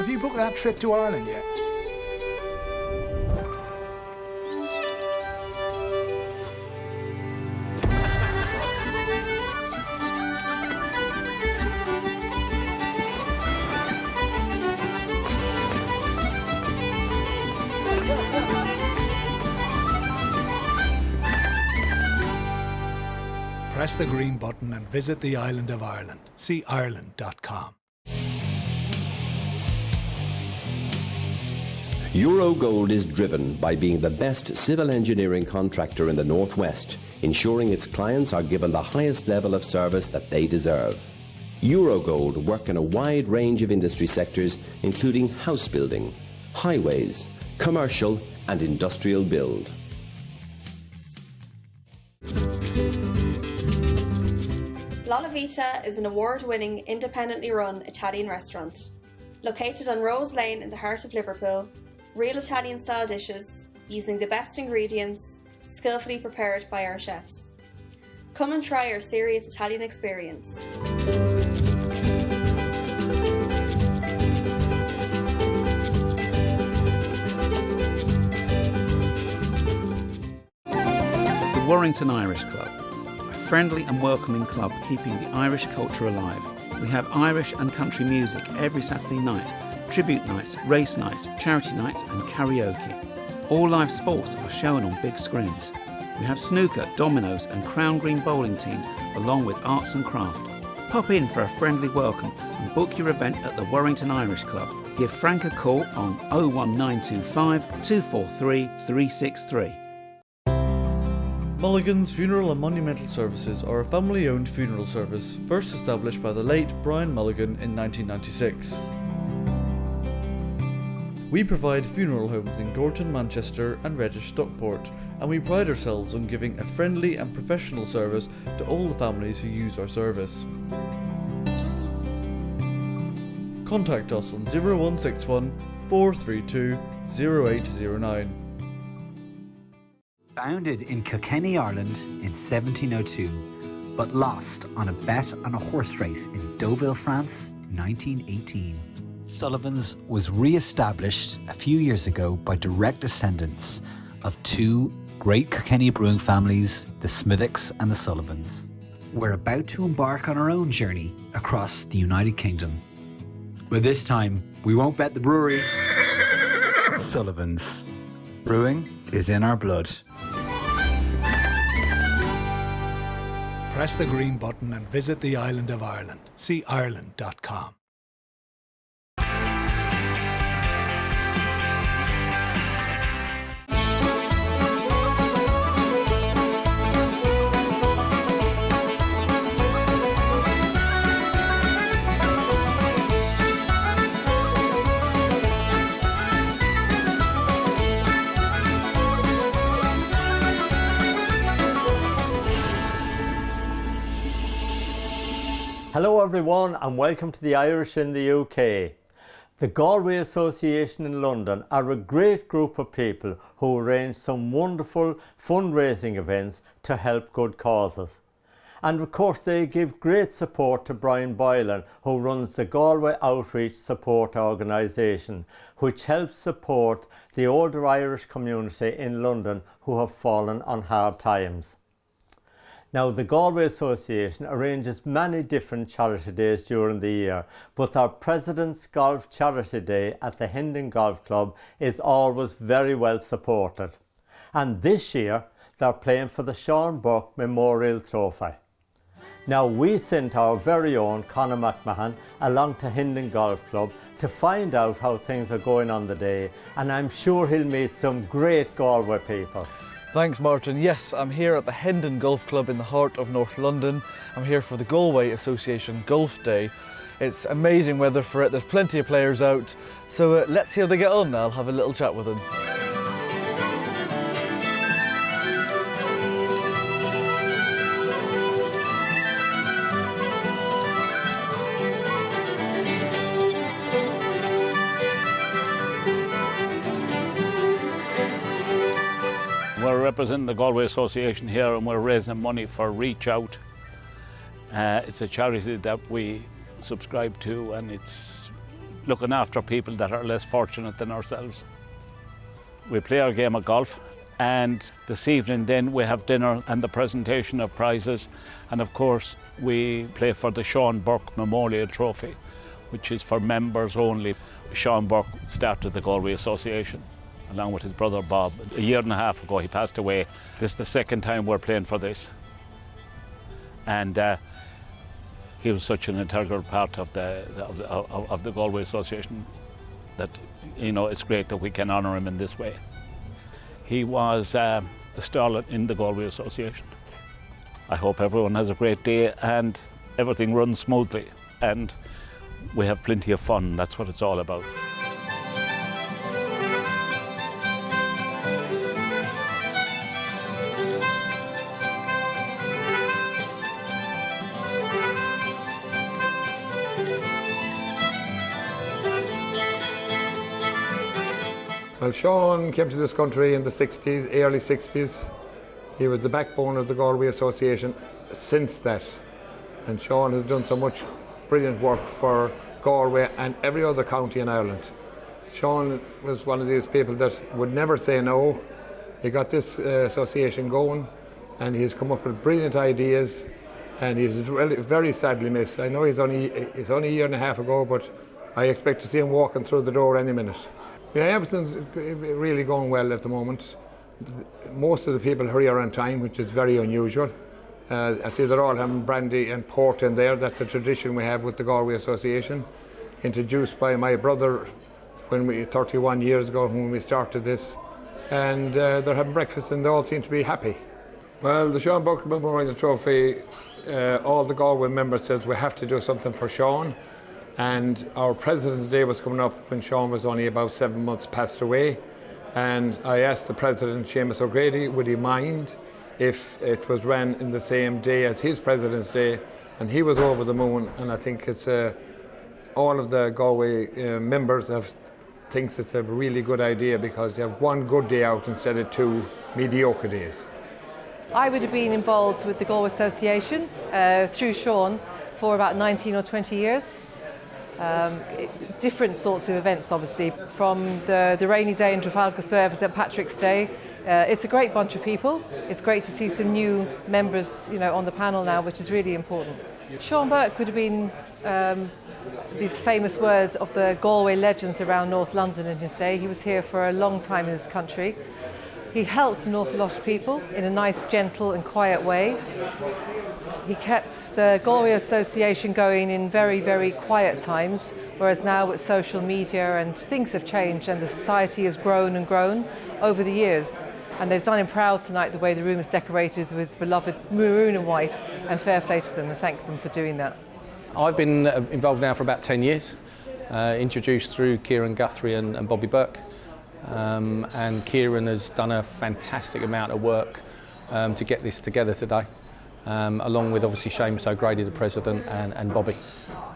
Have you booked that trip to Ireland yet? Press the green button and visit the island of Ireland. See Ireland.com. Eurogold is driven by being the best civil engineering contractor in the Northwest, ensuring its clients are given the highest level of service that they deserve. Eurogold work in a wide range of industry sectors, including house building, highways, commercial and industrial build. La Vita is an award-winning, independently run Italian restaurant. Located on Rose Lane in the heart of Liverpool, real Italian-style dishes, using the best ingredients, skillfully prepared by our chefs. Come and try our serious Italian experience. The Warrington Irish Club, a friendly and welcoming club keeping the Irish culture alive. We have Irish and country music every Saturday night, tribute nights, race nights, charity nights and karaoke. All live sports are shown on big screens. We have snooker, dominoes and crown green bowling teams along with arts and craft. Pop in for a friendly welcome and book your event at the Warrington Irish Club. Give Frank a call on 01925 243 363. Mulligan's Funeral and Monumental Services are a family-owned funeral service first established by the late Brian Mulligan in 1996. We provide funeral homes in Gorton, Manchester and Reddish Stockport, and we pride ourselves on giving a friendly and professional service to all the families who use our service. Contact us on 0161 432 0809. Founded in Kilkenny, Ireland in 1702, but lost on a bet on a horse race in Deauville, France, 1918. Sullivan's was re-established a few years ago by direct descendants of two great Kilkenny brewing families, the Smithwicks and the Sullivans. We're about to embark on our own journey across the United Kingdom. But this time, we won't bet the brewery. Sullivan's. Brewing is in our blood. Press the green button and visit the island of Ireland. See Ireland.com. Hello everyone and welcome to the Irish in the UK. The Galway Association in London are a great group of people who arrange some wonderful fundraising events to help good causes. And of course they give great support to Brian Boylan, who runs the Galway Outreach Support Organisation, which helps support the older Irish community in London who have fallen on hard times. Now, the Galway Association arranges many different charity days during the year, but our President's Golf Charity Day at the Hendon Golf Club is always very well supported. And this year, they're playing for the Sean Burke Memorial Trophy. Now, we sent our very own Conor MacMahon along to Hendon Golf Club to find out how things are going on the day, and I'm sure he'll meet some great Galway people. Thanks Martin. Yes, I'm here at the Hendon Golf Club in the heart of North London. I'm here for the Galway Association Golf Day. It's amazing weather for it, there's plenty of players out. So let's see how they get on now. I'll have a little chat with them. We're representing the Galway Association here and we're raising money for Reach Out. It's a charity that we subscribe to and it's looking after people that are less fortunate than ourselves. We play our game of golf, and this evening then we have dinner and the presentation of prizes, and of course we play for the Sean Burke Memorial Trophy, which is for members only. Sean Burke started the Galway Association along with his brother Bob. A year and a half ago he passed away. This is the second time we're playing for this, and he was such an integral part of the Galway Association that, you know, it's great that we can honour him in this way. He was a starlet in the Galway Association. I hope everyone has a great day and everything runs smoothly and we have plenty of fun. That's what it's all about. Well, Sean came to this country in the 60s, early 60s. He was the backbone of the Galway Association since that. And Sean has done so much brilliant work for Galway and every other county in Ireland. Sean was one of these people that would never say no. He got this association going and he's come up with brilliant ideas, and he's really, very sadly missed. I know it's only a year and a half ago, but I expect to see him walking through the door any minute. Yeah, everything's really going well at the moment. Most of the people are here on time, which is very unusual. I see they're all having brandy and port in there. That's the tradition we have with the Galway Association, introduced by my brother 31 years ago when we started this. And they're having breakfast and they all seem to be happy. Well, the Sean Burke Memorial Trophy, all the Galway members says we have to do something for Sean. And our President's Day was coming up when Sean was only about 7 months passed away. And I asked the President, Seamus O'Grady, would he mind if it was ran in the same day as his President's Day, and he was over the moon. And I think it's all of the Galway members thinks it's a really good idea, because you have one good day out instead of two mediocre days. I would have been involved with the Galway Association through Sean for about 19 or 20 years. Different sorts of events, obviously, from the rainy day in Trafalgar Square for St Patrick's Day. It's a great bunch of people. It's great to see some new members, on the panel now, which is really important. Sean Burke would have been these famous words of the Galway legends around North London in his day. He was here for a long time in this country. He helped an awful lot of people in a nice, gentle and quiet way. He kept the Galway Association going in very, very quiet times, whereas now with social media and things have changed and the society has grown and grown over the years. And they've done him proud tonight, the way the room is decorated with his beloved maroon and white, and fair play to them and thank them for doing that. I've been involved now for about 10 years, introduced through Kieran Guthrie and Bobby Burke. And Kieran has done a fantastic amount of work to get this together today, along with obviously Seamus O'Grady, the president, and Bobby.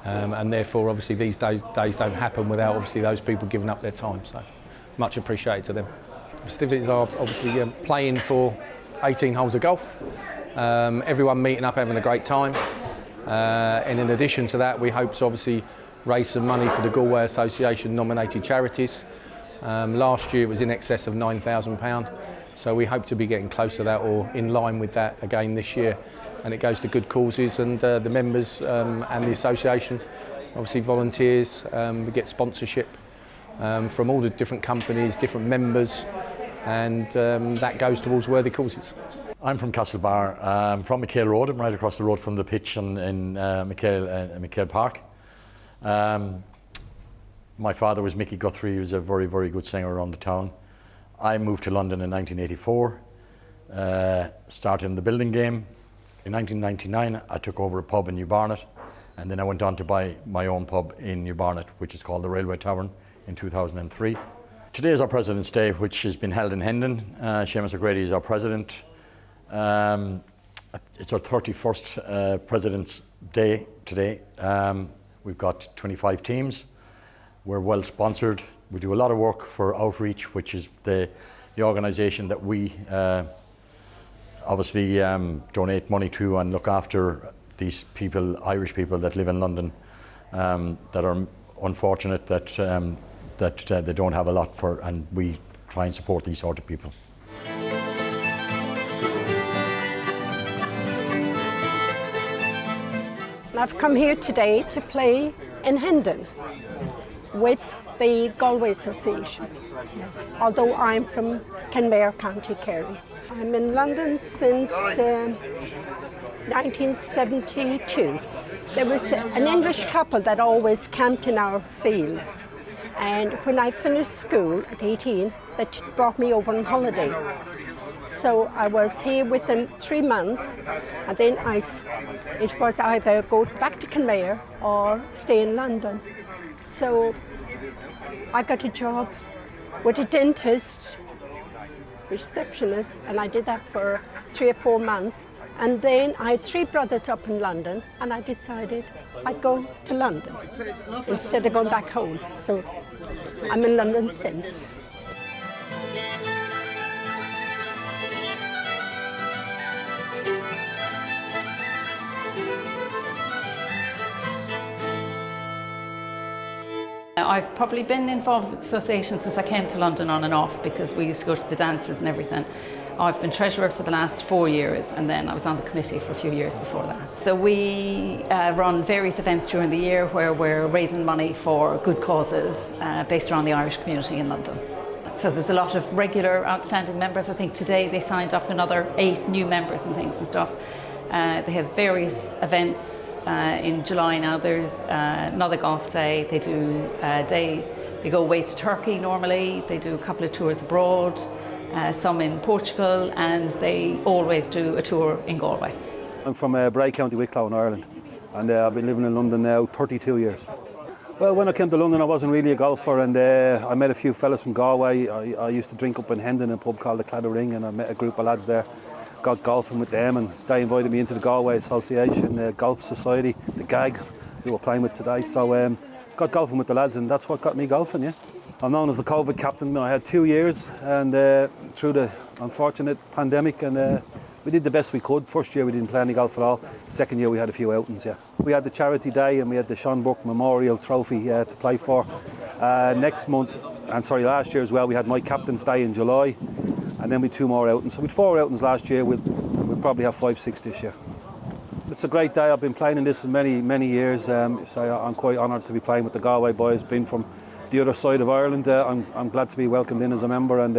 And therefore, obviously, these days don't happen without obviously those people giving up their time. So, much appreciated to them. The festivities are obviously playing for 18 holes of golf. Everyone meeting up, having a great time. And in addition to that, we hope to obviously raise some money for the Galway Association nominated charities. Last year it was in excess of £9,000, so we hope to be getting close to that or in line with that again this year, and it goes to good causes, and the members and the association obviously volunteers. We get sponsorship from all the different companies, different members, and that goes towards worthy causes. I'm from Castlebar. I'm from McHale Road. I'm right across the road from the pitch in McHale Park. My father was Mickey Guthrie. He was a very, very good singer around the town. I moved to London in 1984, started in the building game. In 1999, I took over a pub in New Barnet, and then I went on to buy my own pub in New Barnet, which is called the Railway Tavern, in 2003. Today is our President's Day, which has been held in Hendon. Seamus O'Grady is our president. It's our 31st President's Day today. We've got 25 teams. We're well sponsored. We do a lot of work for Outreach, which is the organisation that we obviously donate money to and look after these people, Irish people that live in London, that are unfortunate that they don't have a lot for, and we try and support these sort of people. I've come here today to play in Hendon with the Galway Association, yes, although I'm from Kenmare, County Kerry. I'm in London since 1972. There was an English couple that always camped in our fields, and when I finished school at 18, they brought me over on holiday. So I was here with them 3 months, and then it was either go back to Kenmare or stay in London. So I got a job with a dentist, receptionist, and I did that for 3 or 4 months. And then I had 3 brothers up in London, and I decided I'd go to London instead of going back home. So I'm in London since. I've probably been involved with the association since I came to London on and off, because we used to go to the dances and everything. I've been treasurer for the last 4 years, and then I was on the committee for a few years before that. So we run various events during the year where we're raising money for good causes based around the Irish community in London. So there's a lot of regular outstanding members. I think today they signed up another 8 new members and things and stuff. They have various events. In July now there's another golf day. They do a day, they go away to Turkey normally. They do a couple of tours abroad, some in Portugal, and they always do a tour in Galway. I'm from Bray, County Wicklow in Ireland, and I've been living in London now 32 years. Well, when I came to London I wasn't really a golfer, and I met a few fellas from Galway. I used to drink up in Hendon in a pub called the Cladder Ring, and I met a group of lads there. Got golfing with them, and they invited me into the Galway Association, the Golf Society, the Gags, who we're playing with today. So got golfing with the lads, and that's what got me golfing, yeah. I'm known as the COVID captain. I had 2 years, and through the unfortunate pandemic, and we did the best we could. First year we didn't play any golf at all. Second year we had a few outings, yeah. We had the charity day, and we had the Sean Burke Memorial Trophy to play for. Next month, and sorry, last year as well, we had my captain's day in July. And then we 2 more outings. So we had 4 outings last year. We'll probably have 5, 6 this year. It's a great day. I've been playing in this for many, many years. So I'm quite honoured to be playing with the Galway boys. Been from the other side of Ireland. I'm glad to be welcomed in as a member. And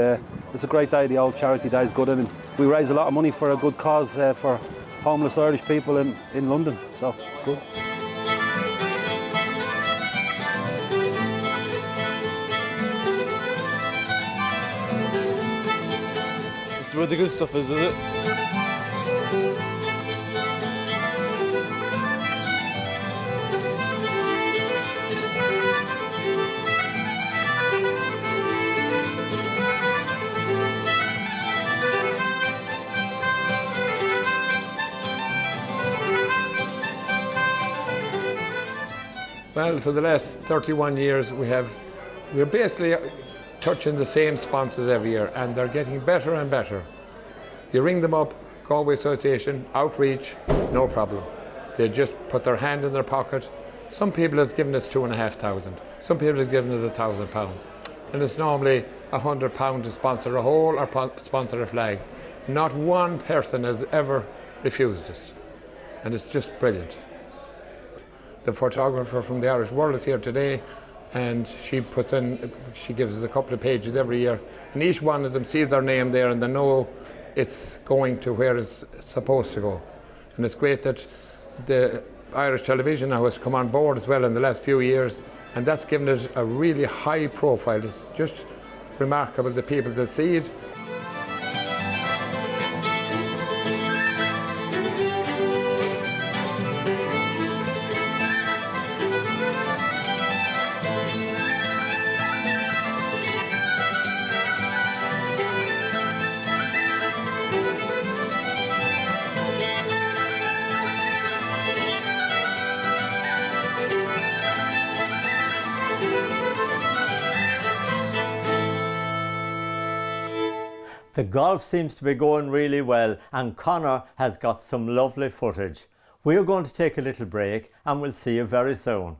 it's a great day. The old charity day is good. And we raise a lot of money for a good cause for homeless Irish people in London. So it's good. It's where the good stuff is it? Well, for the last 31 years we're basically touching the same sponsors every year, and they're getting better and better. You ring them up, Galway Association, outreach, no problem. They just put their hand in their pocket. Some people have given us £2,500. Some people have given us £1,000. And it's normally £100 to sponsor a hole or sponsor a flag. Not one person has ever refused it. And it's just brilliant. The photographer from the Irish World is here today, and she gives us a couple of pages every year, and each one of them sees their name there, and they know it's going to where it's supposed to go. And it's great that the Irish television now has come on board as well in the last few years, and that's given it a really high profile. It's just remarkable, the people that see it. The golf seems to be going really well, and Conor has got some lovely footage. We're going to take a little break, and we'll see you very soon.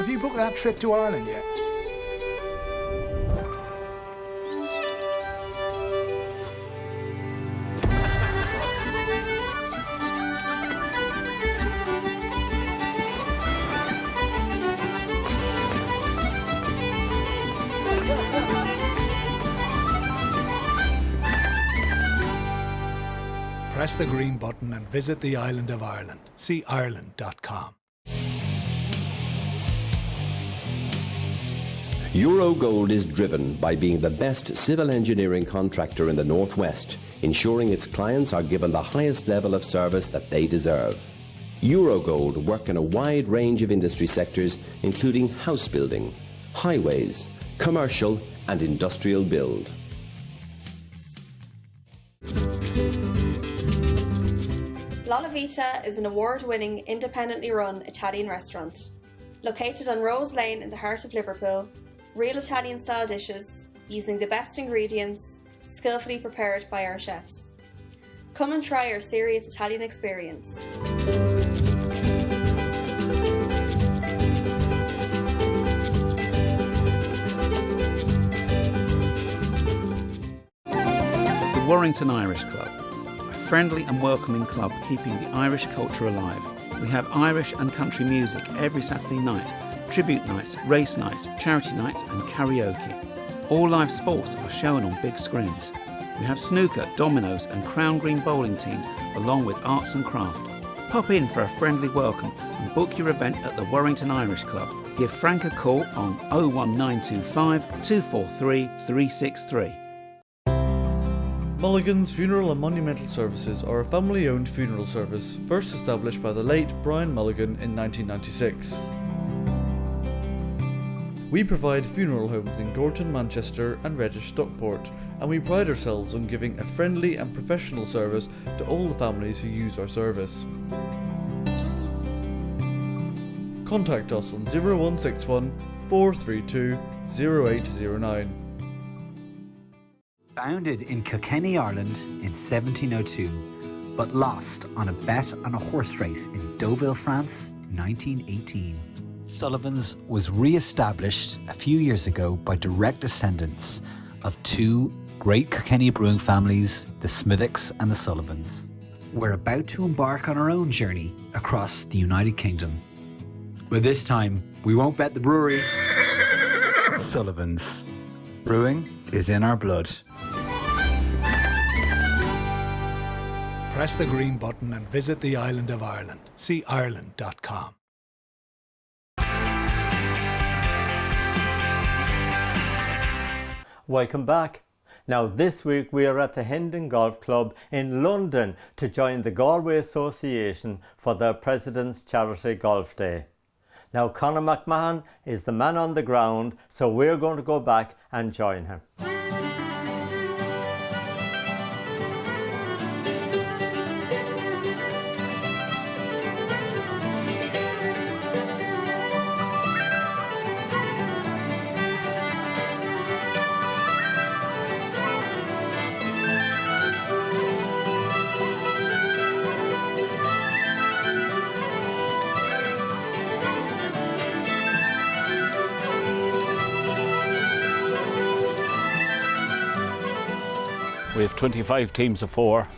Have you booked that trip to Ireland yet? Press the green button and visit the island of Ireland. See Ireland.com. Eurogold is driven by being the best civil engineering contractor in the Northwest, ensuring its clients are given the highest level of service that they deserve. Eurogold work in a wide range of industry sectors, including house building, highways, commercial and industrial build. La Vita is an award-winning, independently run Italian restaurant. Located on Rose Lane in the heart of Liverpool, real Italian-style dishes, using the best ingredients, skillfully prepared by our chefs. Come and try our serious Italian experience. The Warrington Irish Club, a friendly and welcoming club keeping the Irish culture alive. We have Irish and country music every Saturday night, tribute nights, race nights, charity nights and karaoke. All live sports are shown on big screens. We have snooker, dominoes and crown green bowling teams along with arts and craft. Pop in for a friendly welcome and book your event at the Warrington Irish Club. Give Frank a call on 01925 243 363. Mulligan's Funeral and Monumental Services are a family-owned funeral service first established by the late Brian Mulligan in 1996. We provide funeral homes in Gorton, Manchester and Reddish, Stockport, and we pride ourselves on giving a friendly and professional service to all the families who use our service. Contact us on 0161 432 0809. Founded in Kilkenny, Ireland in 1702, but lost on a bet on a horse race in Deauville, France, 1918. Sullivan's was re-established a few years ago by direct descendants of two great Kilkenny brewing families, the Smithwicks and the Sullivans. We're about to embark on our own journey across the United Kingdom. But this time, we won't bet the brewery. Sullivan's. Brewing is in our blood. Press the green button and visit the island of Ireland. See Ireland.com. Welcome back. Now this week we are at the Hendon Golf Club in London to join the Galway Association for their President's Charity Golf Day. Now Conor MacMahon is the man on the ground, so we're going to go back and join him. We have 25 teams of 4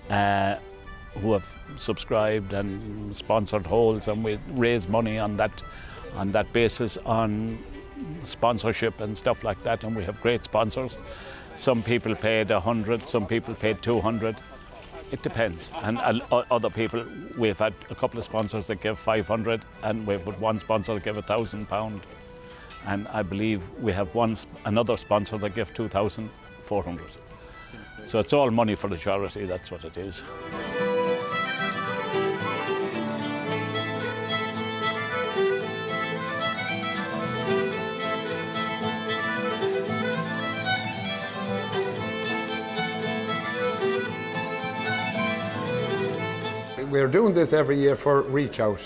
who have subscribed and sponsored holes, and we raise money on that basis on sponsorship and stuff like that, and we have great sponsors. Some people paid 100, some people paid 200. It depends. And other people, we've had a couple of sponsors that give 500, and we've had one sponsor that gave £1,000. And I believe we have another sponsor that gave 2,400. So it's all money for the charity, that's what it is. We're doing this every year for Reach Out,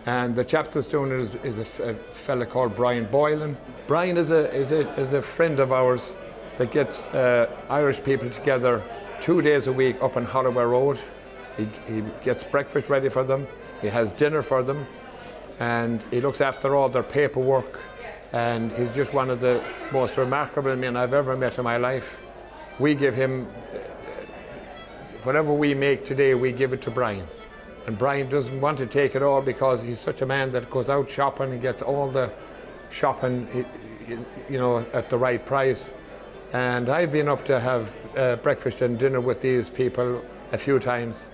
and the chap that's doing it is a fella called Brian Boylan. Brian is a friend of ours that gets Irish people together 2 days a week up on Holloway Road. He gets breakfast ready for them, he has dinner for them, and he looks after all their paperwork, and he's just one of the most remarkable men I've ever met in my life. We give him, whatever we make today, we give it to Brian. And Brian doesn't want to take it all because he's such a man that goes out shopping and gets all the shopping, you know, at the right price. And I've been up to have breakfast and dinner with these people a few times,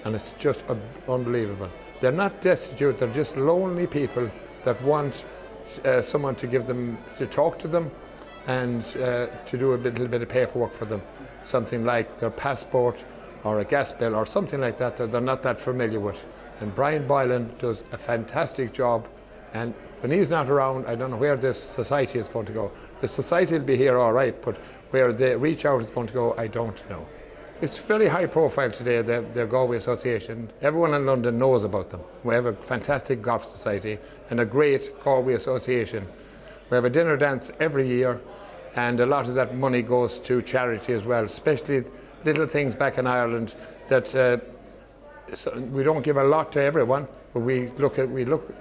and it's just unbelievable. They're not destitute, they're just lonely people that want someone to give them, to talk to them, and to do a little bit of paperwork for them. Something like their passport or a gas bill or something like that that they're not that familiar with. And Brian Boylan does a fantastic job, and when he's not around, I don't know where this society is going to go. The society will be here all right, but where the reach out is going to go, I don't know. It's very high profile today, the Galway Association. Everyone in London knows about them. We have a fantastic golf society and a great Galway Association. We have a dinner dance every year, and a lot of that money goes to charity as well, especially little things back in Ireland that we don't give a lot to everyone, but we look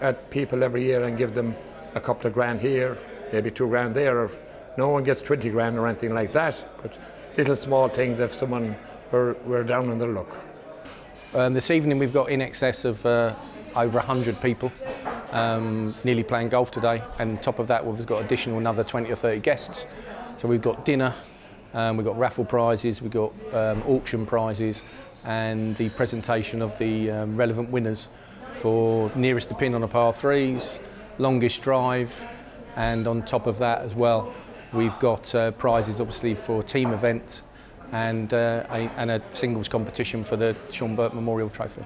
at people every year and give them a couple of grand here, maybe 2 grand there, or no one gets 20 grand or anything like that, but little small things if someone were down on their luck. This evening we've got in excess of over 100 people nearly playing golf today, and on top of that we've got additional another 20 or 30 guests. So we've got dinner, we've got raffle prizes, we've got auction prizes, and the presentation of the relevant winners for nearest to pin on a par 3s, longest drive, and on top of that as well we've got prizes obviously for team event and a singles competition for the Sean Burke Memorial Trophy.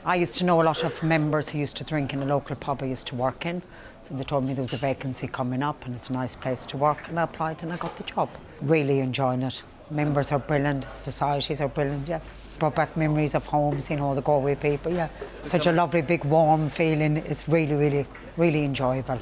I used to know a lot of members who used to drink in a local pub I used to work in, so they told me there was a vacancy coming up and it's a nice place to work, and I applied and I got the job. Really enjoying it. Members are brilliant, societies are brilliant, yeah. Brought back memories of home, seeing all the Galway people, yeah. Such a lovely big warm feeling, it's really enjoyable.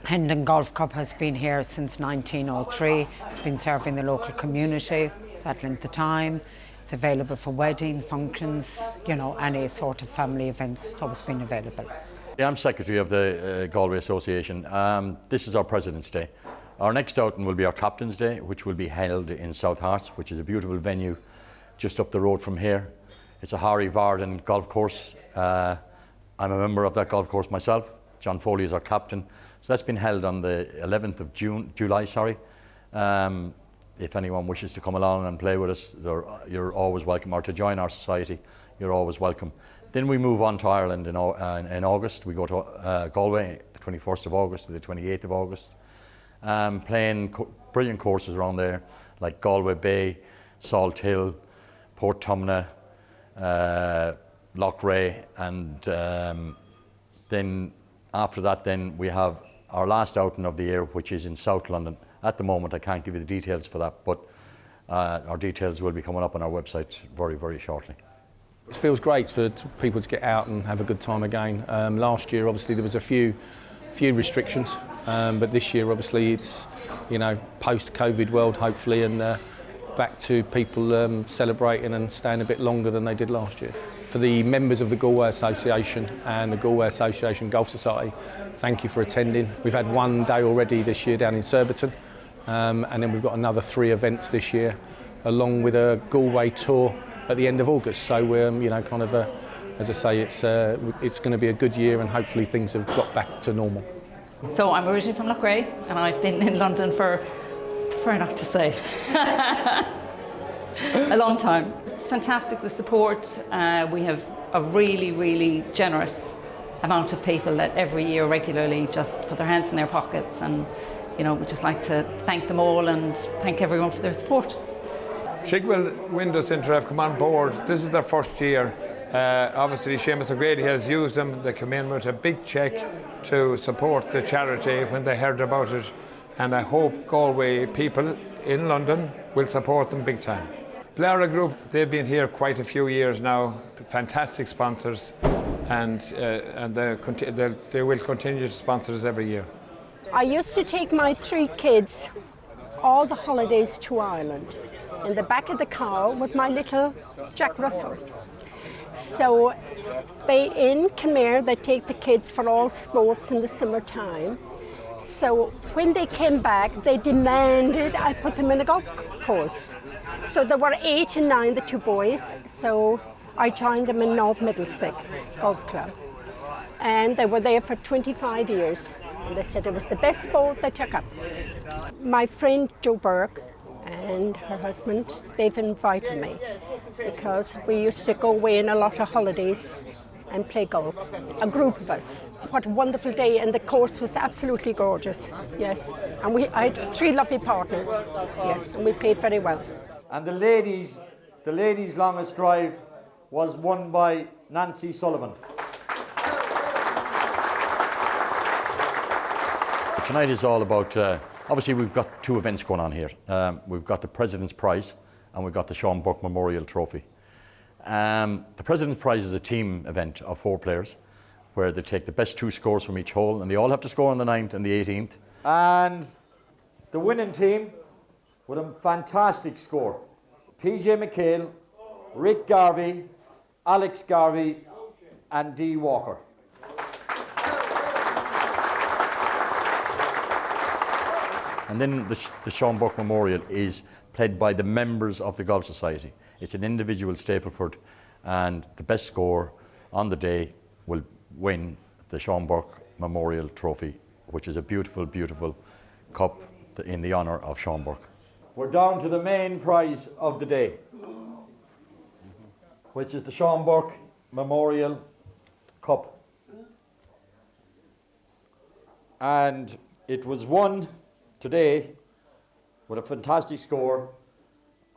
Hendon Golf Cup has been here since 1903. It's been serving the local community that length of time. It's available for weddings, functions, you know, any sort of family events. It's always been available. Yeah, I'm secretary of the Galway Association. This is our President's Day. Our next outing will be our Captain's Day, which will be held in South Hearts, which is a beautiful venue just up the road from here. It's a Harry Varden golf course. I'm a member of that golf course myself. John Foley is our captain. So that's been held on the 11th of July. If anyone wishes to come along and play with us, you're always welcome, or to join our society, you're always welcome. Then we move on to Ireland in August. We go to Galway, the 21st of August to the 28th of August, playing brilliant courses around there, like Galway Bay, Salt Hill, Port Tumna, Lochray, and then after that then we have our last outing of the year, which is in South London. At the moment I can't give you the details for that, but our details will be coming up on our website very shortly. It feels great for people to get out and have a good time again. Last year obviously there was a few restrictions, but this year obviously it's, you know, post-COVID world hopefully, and back to people celebrating and staying a bit longer than they did last year. For the members of the Galway Association and the Galway Association Golf Society, thank you for attending. We've had one day already this year down in Surbiton, and then we've got another 3 events this year, along with a Galway tour at the end of August. So we're, you know, kind of as I say, it's going to be a good year, and hopefully things have got back to normal. So I'm originally from Lochray, and I've been in London for, prefer not to say, a long time. It's fantastic, the support. We have a really generous amount of people that every year regularly just put their hands in their pockets, and you know, we just like to thank them all and thank everyone for their support. Chigwell Window Centre have come on board. This is their first year. Obviously Seamus O'Grady has used them. They come in with a big cheque to support the charity when they heard about it, and I hope Galway people in London will support them big time. Blara Group, they've been here quite a few years now, fantastic sponsors, and they will continue to sponsor us every year. I used to take my 3 kids all the holidays to Ireland in the back of the car with my little Jack Russell. So in Khmer, they take the kids for all sports in the summertime. So when they came back, they demanded I put them in a golf course. So there were 8 and 9, the 2 boys. So I joined them in North Middlesex Golf Club. And they were there for 25 years. And they said it was the best sport they took up. My friend Jo Burke and her husband, they've invited me because we used to go away on a lot of holidays and play golf, a group of us. What a wonderful day, and the course was absolutely gorgeous, yes. And I had 3 lovely partners, yes, and we played very well. And the ladies' longest drive was won by Nancy Sullivan. Tonight is all about, obviously we've got 2 events going on here. We've got the President's Prize and we've got the Sean Burke Memorial Trophy. The President's Prize is a team event of 4 players where they take the best 2 scores from each hole, and they all have to score on the 9th and the 18th. And the winning team with a fantastic score: PJ McHale, Rick Garvey, Alex Garvey and Dee Walker. And then the Sean Burke Memorial is played by the members of the Golf Society. It's an individual Stapleford, and the best score on the day will win the Sean Burke Memorial Trophy, which is a beautiful, beautiful cup in the honour of Sean Burke. We're down to the main prize of the day, which is the Sean Burke Memorial Cup. And it was won today with a fantastic score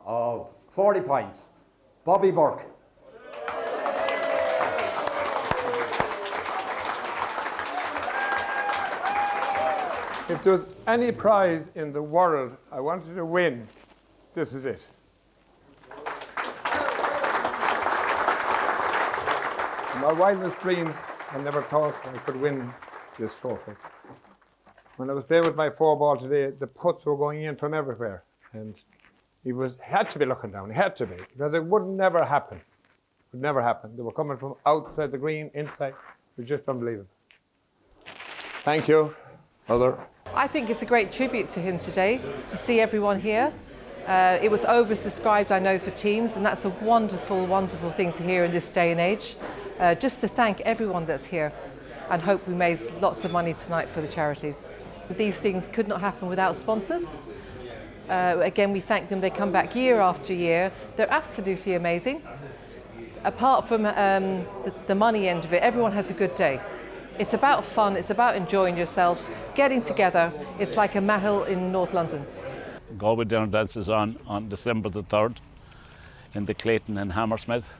of 40 points. Bobby Burke. If there was any prize in the world I wanted to win, this is it. In my wildest dreams, I never thought I could win this trophy. When I was playing with my 4-ball today, the putts were going in from everywhere, and he had to be looking down. He had to be, because it would never happen. It would never happen. They were coming from outside the green, inside. It was just unbelievable. Thank you, Mother. I think it's a great tribute to him today, to see everyone here. It was oversubscribed, I know, for teams, and that's a wonderful, wonderful thing to hear in this day and age. Just to thank everyone that's here, and hope we raise lots of money tonight for the charities. These things could not happen without sponsors. Again, we thank them. They come back year after year. They're absolutely amazing. Apart from the money end of it, everyone has a good day. It's about fun, it's about enjoying yourself, getting together. It's like a mahal in North London. Galway Dinner Dance is on December the 3rd in the Clayton in Hammersmith,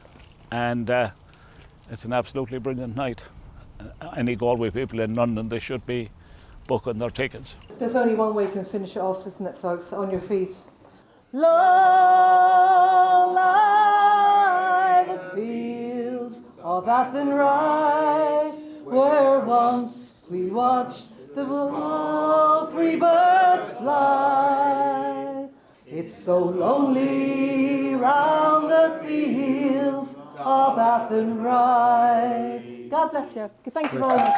and it's an absolutely brilliant night. Any Galway people in London, they should be booking their tickets. There's only one way you can finish it off, isn't it, folks? On your feet. Long lie the fields of Athenry, where once we watched the free birds fly. It's so lonely round the fields of Athenry. God bless you. Thank you very much.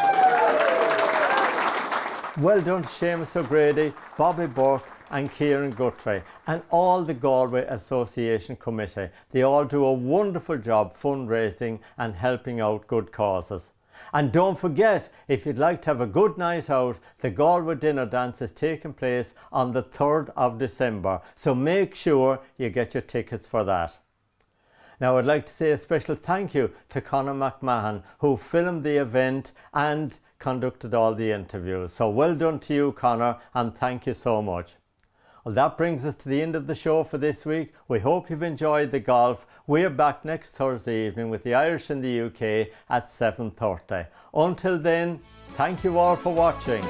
Well done to Seamus O'Grady, Bobby Burke and Kieran Guthrie and all the Galway Association Committee. They all do a wonderful job fundraising and helping out good causes. And don't forget, if you'd like to have a good night out, the Galway Dinner Dance is taking place on the 3rd of December. So make sure you get your tickets for that. Now I'd like to say a special thank you to Conor MacMahon, who filmed the event and conducted all the interviews. So well done to you, Conor, and thank you so much. Well, that brings us to the end of the show for this week. We hope you've enjoyed the golf. We're back next Thursday evening with the Irish in the UK at 7:30. Until then, thank you all for watching.